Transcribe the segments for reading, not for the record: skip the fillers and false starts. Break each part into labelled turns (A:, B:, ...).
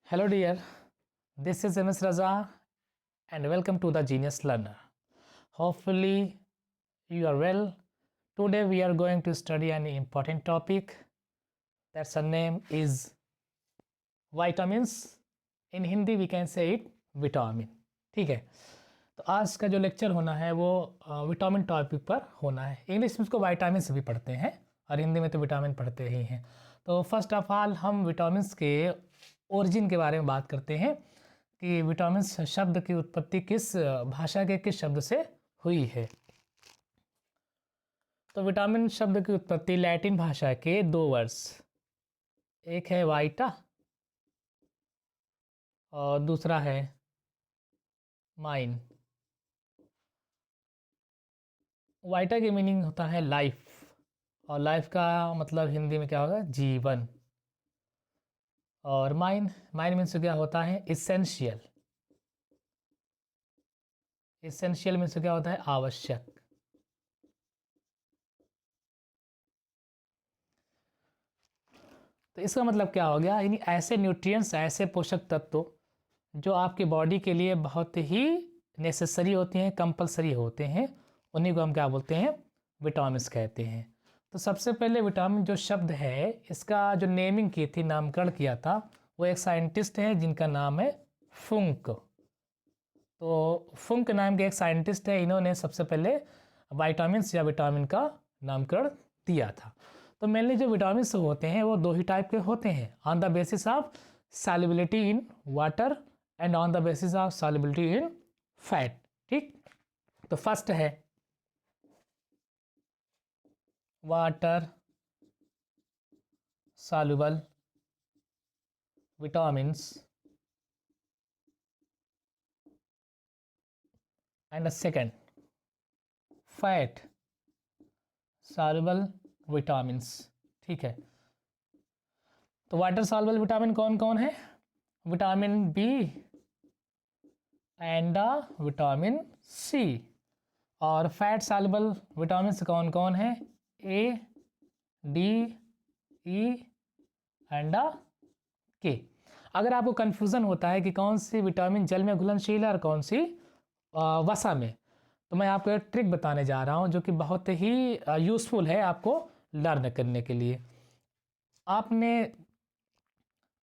A: Hello dear, this is MS Raza and welcome to the Genius Learner. Hopefully you are well. Today we are going to study an important topic. That's the name is vitamins. In Hindi we can say it vitamin. ठीक है, तो आज का जो lecture होना है वो vitamin topic पर होना है। इंग्लिश में इसको विटामिन्स भी पढ़ते हैं और हिंदी में तो विटामिन पढ़ते ही हैं। तो फर्स्ट ऑफ ऑल हम विटामिन्स के ओरिजिन के बारे में बात करते हैं कि विटामिन्स शब्द की उत्पत्ति किस भाषा के किस शब्द से हुई है। तो विटामिन शब्द की उत्पत्ति लैटिन भाषा के दो वर्ड्स, एक है वाइटा और दूसरा है माइन। वाइटा की मीनिंग होता है लाइफ और लाइफ का मतलब हिंदी में क्या होगा, जीवन। और माइन मीन्स क्या होता है, इसेंशियल। इसेंशियल मीन्स क्या होता है, आवश्यक। तो इसका मतलब क्या हो गया, यानी ऐसे न्यूट्रिएंट्स, ऐसे पोषक तत्व जो आपकी बॉडी के लिए बहुत ही नेसेसरी होते हैं, कंपलसरी होते हैं, उन्हीं को हम क्या बोलते हैं, विटामिन्स कहते हैं। तो सबसे पहले विटामिन जो शब्द है इसका जो नेमिंग की थी, नामकरण किया था, वो एक साइंटिस्ट है जिनका नाम है फुंक। तो फुंक नाम के एक साइंटिस्ट है, इन्होंने सबसे पहले विटामिन्स या विटामिन का नामकरण दिया था। तो मेनली जो विटामिन्स होते हैं वो दो ही टाइप के होते हैं, on the basis of solubility in water and on the basis of solubility in fat. ठीक, तो फर्स्ट है water soluble vitamins and the second fat soluble vitamins। ठीक है, तो वाटर soluble विटामिन कौन कौन है, vitamin B and vitamin C. और फैट soluble विटामिन कौन कौन है, ए, डी, ई एंड के। अगर आपको कन्फ्यूज़न होता है कि कौन सी विटामिन जल में घुलनशील है और कौन सी वसा में, तो मैं आपको एक ट्रिक बताने जा रहा हूं जो कि बहुत ही यूज़फुल है आपको लर्न करने के लिए। आपने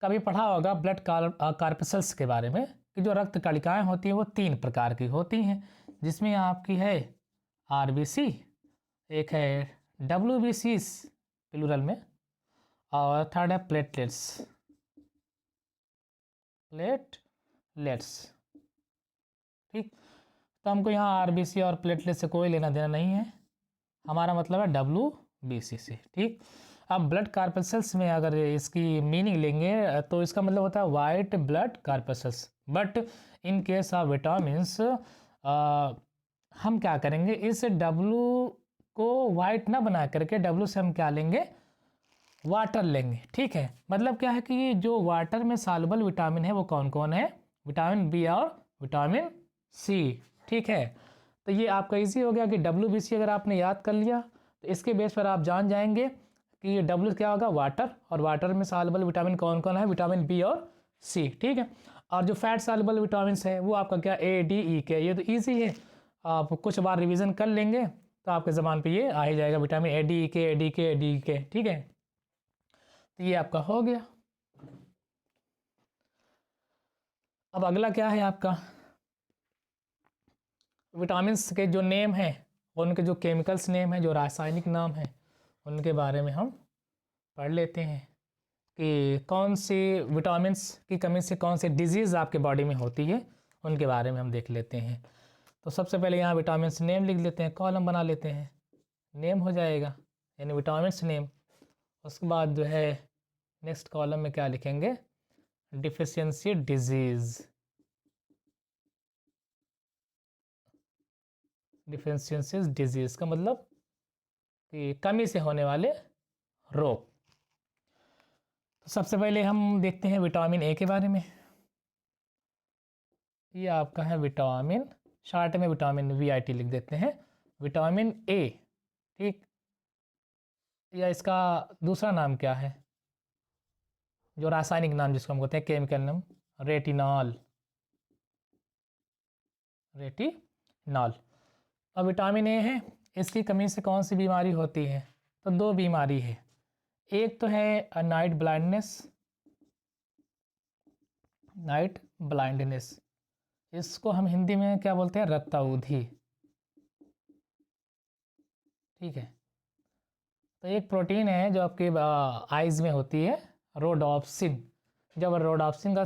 A: कभी पढ़ा होगा ब्लड कार्पसल्स के बारे में कि जो रक्त कणिकाएं होती हैं वो 3 प्रकार की होती हैं, जिसमें आपकी है आरबीसी, एक है डब्ल्यूबीसी प्लूरल में, और थर्ड है प्लेटलेट्स। ठीक, तो हमको यहाँ आरबीसी और प्लेटलेट से कोई लेना देना नहीं है, हमारा मतलब है डब्ल्यूबीसी से। ठीक, अब ब्लड कार्पसल्स में अगर इसकी मीनिंग लेंगे तो इसका मतलब होता है white blood corpuscles. But in case of vitamins हम क्या करेंगे, इस डब्लू को वाइट ना बना करके डब्लू से हम क्या लेंगे, वाटर लेंगे। ठीक है, मतलब क्या है कि जो वाटर में सॉल्युबल विटामिन है वो कौन कौन है, विटामिन बी और विटामिन सी। ठीक है, तो ये आपका इजी हो गया कि डब्ल्यूबीसी अगर आपने याद कर लिया तो इसके बेस पर आप जान जाएंगे कि डब्ल्यू क्या होगा, वाटर, और वाटर में सॉल्युबल विटामिन कौन कौन है, विटामिन बी और सी। ठीक है, और जो फैट सॉल्युबल विटामिन है वो आपका क्या, ए, डी, ई, के। ये तो ईजी है, आप कुछ बार रिविज़न कर लेंगे तो आपके ज़बान पे ये आ ही जाएगा, विटामिन ए, डी, के, डी, के, डी, के। ठीक है, तो ये आपका हो गया। अब अगला क्या है आपका, विटामिन्स के जो नेम हैं, उनके जो केमिकल्स नेम हैं, जो रासायनिक नाम हैं, उनके बारे में हम पढ़ लेते हैं कि कौन सी विटामिन्स की कमी से कौन सी डिजीज़ आपके बॉडी में होती है, उनके बारे में हम देख लेते हैं। तो सबसे पहले यहाँ विटामिन्स नेम लिख लेते हैं, कॉलम बना लेते हैं, नेम हो जाएगा यानी विटामिन्स नेम। उसके बाद जो है नेक्स्ट कॉलम में क्या लिखेंगे, डिफिशियंसी डिजीज़। डिफिशियंसी डिजीज़ का मतलब कि कमी से होने वाले रोग। तो सबसे पहले हम देखते हैं विटामिन ए के बारे में। ये आपका है विटामिन, शॉर्ट में विटामिन VIT लिख देते हैं, विटामिन ए। ठीक, या इसका दूसरा नाम क्या है, जो रासायनिक नाम जिसको हम कहते हैं केमिकल नाम, रेटिनॉल। रेटिनॉल। अब विटामिन ए है, इसकी कमी से कौन सी बीमारी होती है? तो दो बीमारी है, एक तो है नाइट ब्लाइंडनेस, नाइट ब्लाइंडनेस, इसको हम हिंदी में क्या बोलते हैं? रक्ताउधी। ठीक है, तो एक प्रोटीन है जो आपके आइज में होती है, रोडोप्सिन। जब रोडोप्सिन का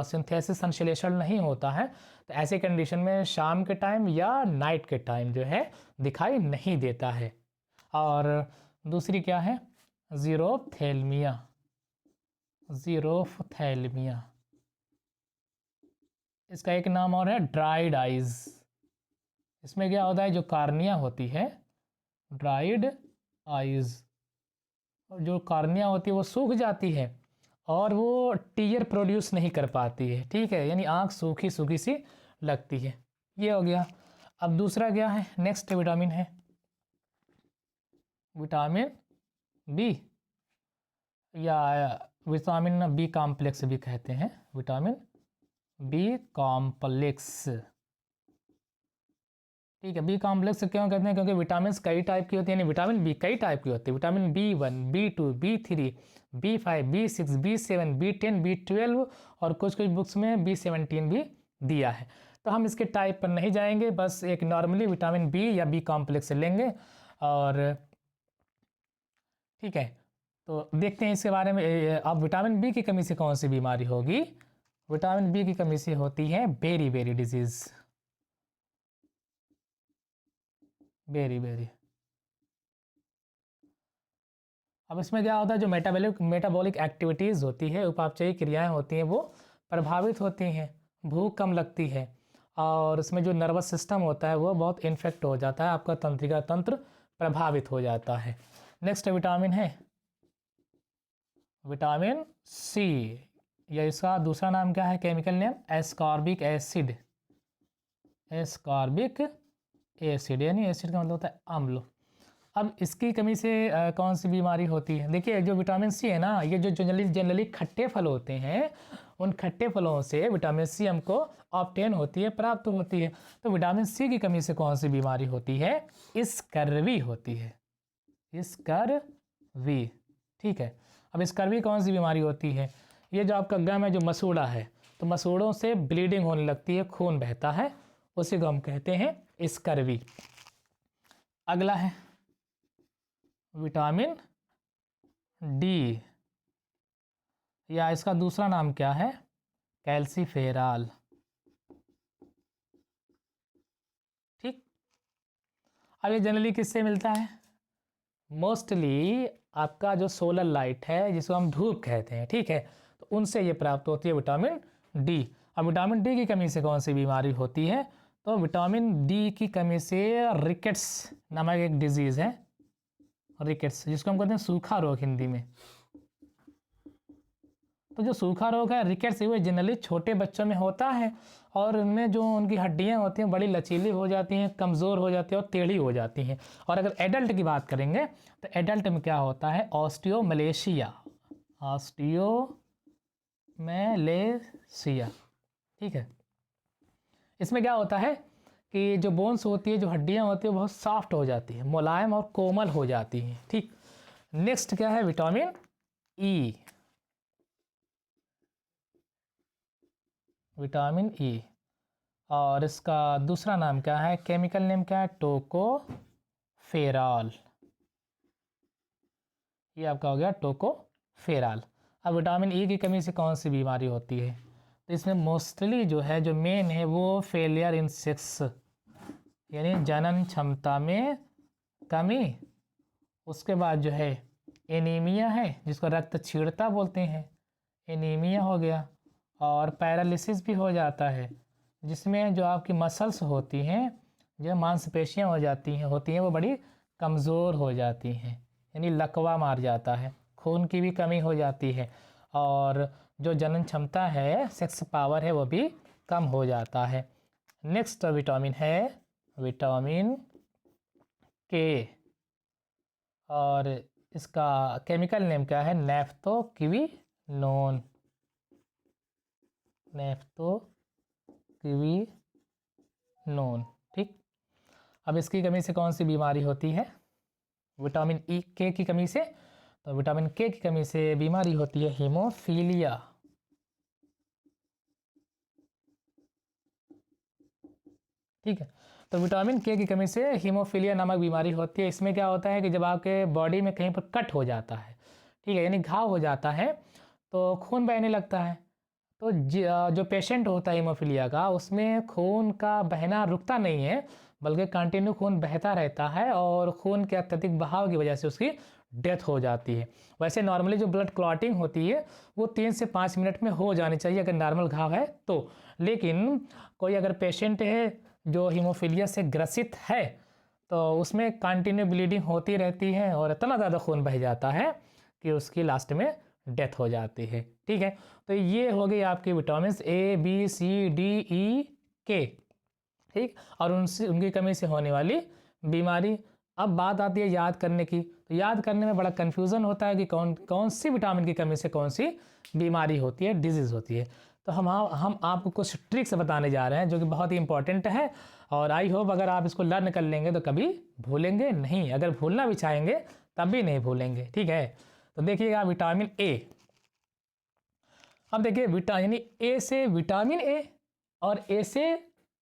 A: सिंथेसिस संश्लेषण नहीं होता है तो ऐसे कंडीशन में शाम के टाइम या नाइट के टाइम जो है दिखाई नहीं देता है। और दूसरी क्या है? ज़ीरोफ्थेल्मिया। ज़ीरोफ्थेल्मिया, इसका एक नाम और है ड्राइड आइज। इसमें क्या होता है, जो कार्निया होती है, ड्राइड आइज, जो कार्निया होती है वो सूख जाती है और वो टीयर प्रोड्यूस नहीं कर पाती है। ठीक है, यानी आँख सूखी सूखी सी लगती है। ये हो गया। अब दूसरा क्या है? नेक्स्ट विटामिन है विटामिन बी, या विटामिन बी कॉम्प्लेक्स भी कहते हैं, विटामिन बी कॉम्प्लेक्स। ठीक है, बी कॉम्प्लेक्स क्यों कहते हैं? क्योंकि विटामिन कई टाइप की होती है, यानी विटामिन बी कई टाइप की होती है। Vitamin B1, B2, B3, B5, B6, B7, B10, B12 और कुछ कुछ बुक्स में B17 भी दिया है। तो हम इसके टाइप पर नहीं जाएंगे, बस एक नॉर्मली विटामिन बी या बी कॉम्प्लेक्स लेंगे। और ठीक है, तो देखते हैं इसके बारे में। अब विटामिन बी की कमी से कौन सी बीमारी होगी? विटामिन बी की कमी से होती है beriberi disease. Beriberi. अब इसमें क्या होता है, जो मेटाबॉलिक एक्टिविटीज़ होती है, उपापचयी क्रियाएं होती हैं, वो प्रभावित होती हैं, भूख कम लगती है और इसमें जो नर्वस सिस्टम होता है वो बहुत इन्फेक्ट हो जाता है, आपका तंत्रिका तंत्र प्रभावित हो जाता है। नेक्स्ट विटामिन है विटामिन सी, या इसका दूसरा नाम क्या है, chemical name? Ascorbic acid. Ascorbic acid यानी एसिड का मतलब होता है अम्ल। अब इसकी कमी से कौन सी बीमारी होती है? देखिए, जो विटामिन सी है ना, ये जो जनरली खट्टे फल होते हैं, उन खट्टे फलों से विटामिन सी हमको ऑब्टेन होती है, प्राप्त होती है। तो विटामिन सी की कमी से कौन सी बीमारी होती है? स्कर्वी होती है, स्कर्वी। ठीक है, अब स्कर्वी कौन सी बीमारी होती है? ये जो आपका गम है, जो मसूड़ा है, तो मसूड़ों से ब्लीडिंग होने लगती है, खून बहता है, उसी को हम कहते हैं स्कर्वी। अगला है विटामिन डी, या इसका दूसरा नाम क्या है? कैल्सीफेरॉल। ठीक, अब ये जनरली किससे मिलता है? मोस्टली आपका जो सोलर लाइट है, जिसको हम धूप कहते हैं, ठीक है, तो उनसे ये प्राप्त होती है विटामिन डी। अब विटामिन डी की कमी से कौन सी बीमारी होती है? तो विटामिन डी की कमी से रिकेट्स नामक एक डिजीज़ है, रिकेट्स, जिसको हम कहते हैं सूखा रोग हिंदी में। तो जो सूखा रोग है, रिकेट्स, वो जनरली छोटे बच्चों में होता है और उनमें जो उनकी हड्डियां होती हैं बड़ी लचीली हो जाती हैं, कमज़ोर हो जाती हैं और टेढ़ी हो जाती हैं। और अगर एडल्ट की बात करेंगे तो एडल्ट में क्या होता है? ऑस्टियोमलेशिया। ऑस्टियोमलेशिया। ठीक है, इसमें क्या होता है कि जो बोन्स होती है, जो हड्डियां होती है, बहुत सॉफ्ट हो जाती है, मुलायम और कोमल हो जाती हैं। ठीक, नेक्स्ट क्या है? Vitamin E. विटामिन ई, और इसका दूसरा नाम क्या है, केमिकल नेम क्या है? टोकोफेरॉल। ये आपका हो गया टोकोफेरॉल। अब विटामिन ई की कमी से कौन सी बीमारी होती है? तो इसमें मोस्टली जो है, जो मेन है, वो फेलियर इन सेक्स, यानी जनन क्षमता में कमी। उसके बाद जो है एनीमिया है, जिसको रक्त क्षीणता बोलते हैं, एनीमिया हो गया। और पैरालिसिस भी हो जाता है, जिसमें जो आपकी मसल्स होती हैं, जो मांसपेशियां होती हैं वो बड़ी कमज़ोर हो जाती हैं, यानी लकवा मार जाता है, खून की भी कमी हो जाती है और जो जनन क्षमता है, सेक्स पावर है, वो भी कम हो जाता है। नेक्स्ट विटामिन है विटामिन के, और इसका केमिकल नेम क्या है? नेफ्थोक्विनाज़ोल। नॉन नेफ्थोक्विनोन। ठीक, अब इसकी कमी से कौन सी बीमारी होती है? विटामिन ई के की कमी से। तो विटामिन के की कमी से बीमारी होती है हीमोफीलिया। ठीक है, तो विटामिन के की कमी से हीमोफीलिया नामक बीमारी होती है। इसमें क्या होता है कि जब आपके बॉडी में कहीं पर कट हो जाता है, ठीक है, यानी घाव हो जाता है, तो खून बहने लगता है। तो जो पेशेंट होता है हीमोफीलिया का, उसमें खून का बहना रुकता नहीं है, बल्कि कंटिन्यू खून बहता रहता है और खून के अत्यधिक बहाव की वजह से उसकी डेथ हो जाती है। वैसे नॉर्मली जो ब्लड क्लॉटिंग होती है वो 3 से 5 मिनट में हो जानी चाहिए अगर नॉर्मल घाव है तो। लेकिन कोई अगर पेशेंट है जो हीमोफीलिया से ग्रसित है तो उसमें कंटिन्यू ब्लीडिंग होती रहती है और इतना ज़्यादा खून बह जाता है कि उसकी लास्ट में डेथ हो जाती है। ठीक है, तो ये हो गई आपकी vitamin A B C D E के। ठीक, और उनसे उनकी कमी से होने वाली बीमारी। अब बात आती है याद करने की। तो याद करने में बड़ा कन्फ्यूज़न होता है कि कौन कौन सी विटामिन की कमी से कौन सी बीमारी होती है, डिजीज़ होती है। तो हम आपको कुछ ट्रिक्स बताने जा रहे हैं जो कि बहुत ही इंपॉर्टेंट है, और आई होप अगर आप इसको लर्न कर लेंगे तो कभी भूलेंगे नहीं, अगर भूलना भी चाहेंगे तब भी नहीं भूलेंगे। ठीक है, तो देखिएगा विटामिन ए। अब देखिए यानी ए से विटामिन ए और ए से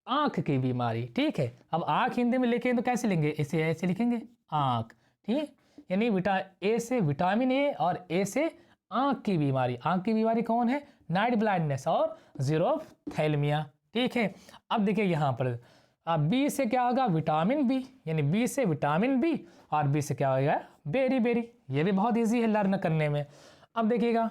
A: आँख की बीमारी। ठीक है, अब आँख हिंदी में लिखें तो कैसे लिखेंगे? इसे ऐसे लिखेंगे आँख। ठीक, यानी ए से विटामिन ए और ए से आँख की बीमारी। आँख की बीमारी कौन है? नाइट ब्लाइंडनेस और ज़ीरोफ्थैल्मिया। ठीक है, अब देखिए यहाँ पर अब बी से क्या होगा? विटामिन बी, यानी बी से विटामिन बी, और बी से क्या होगा? Beriberi. ये भी बहुत ईजी है लर्न करने में। अब देखिएगा,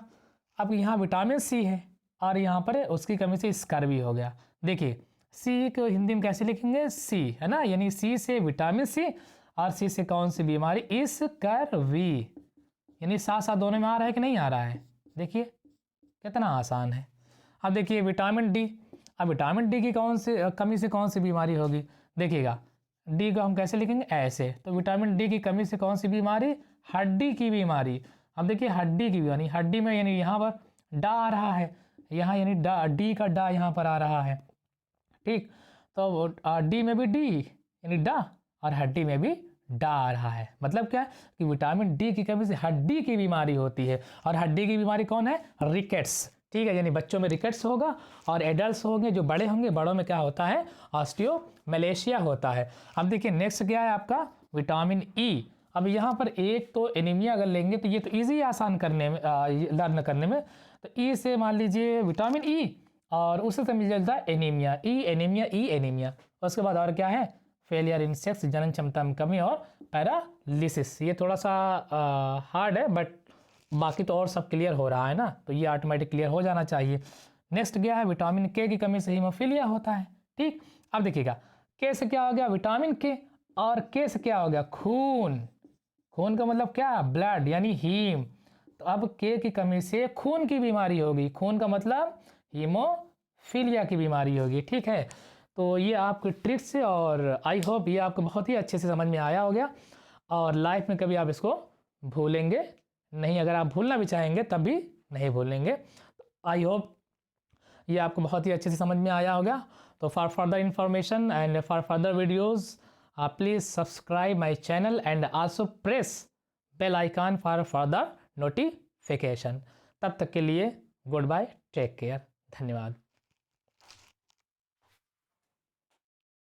A: अब यहाँ विटामिन सी है और यहाँ पर उसकी कमी से स्कर्वी हो गया। देखिए सी को हिंदी में कैसे लिखेंगे? सी, है ना, यानी सी से विटामिन सी और सी से कौन सी बीमारी? स्कर्वी। यानी साथ साथ दोनों में आ रहा है कि नहीं आ रहा है? देखिए कितना आसान है। अब देखिए विटामिन डी। अब विटामिन डी की कौन सी कमी से कौन सी बीमारी होगी? देखिएगा डी को हम कैसे लिखेंगे? ऐसे। तो विटामिन डी की कमी से कौन सी बीमारी? हड्डी की बीमारी। अब देखिए हड्डी की बीमारी, हड्डी में यानी यहाँ पर डा आ रहा है, यहाँ यानी डा, डी का डा यहाँ पर आ रहा है। ठीक, तो डी में भी डी यानी डा और हड्डी में भी डा आ रहा है। मतलब क्या कि विटामिन डी की कमी से हड्डी की बीमारी होती है। और हड्डी की बीमारी कौन है? रिकेट्स। ठीक है, यानी बच्चों में रिकेट्स होगा और एडल्ट्स होंगे जो बड़े होंगे, बड़ों में क्या होता है? ऑस्टियोमैलेशिया होता है। अब देखिए नेक्स्ट क्या है आपका? Vitamin E. अब यहाँ पर एक तो एनीमिया अगर लेंगे तो ये तो ईजी आसान करने में, लर्न करने में। तो ई से मान लीजिए विटामिन ई और उससे मिल जाता है एनीमिया। ई एनीमिया, ई एनीमिया। उसके बाद और क्या है? फेलियर इन सेक्स, जनन क्षमता में कमी और पैरालिसिस। ये थोड़ा सा हार्ड है बट बाकी तो और सब क्लियर हो रहा है ना, तो ये ऑटोमेटिक क्लियर हो जाना चाहिए। नेक्स्ट क्या है? विटामिन के की कमी से हीमोफीलिया होता है। ठीक, अब देखिएगा के से क्या हो गया? विटामिन के, और के से क्या हो गया? खून। खून का मतलब क्या? ब्लड, यानी हीम। तो अब के की कमी से खून की बीमारी होगी। खून का मतलब हीमोफीलिया की बीमारी होगी। ठीक है, तो ये आपकी ट्रिक्स है और आई होप ये आपको बहुत ही अच्छे से समझ में आया हो गया, और लाइफ में कभी आप इसको भूलेंगे नहीं। अगर आप भूलना भी चाहेंगे तब भी नहीं भूलेंगे। आई होप ये आपको बहुत ही अच्छे से समझ में आया होगा। तो for further information and for further videos please subscribe my channel and also press bell icon for further notification। तब तक के लिए गुड बाय, टेक केयर, धन्यवाद।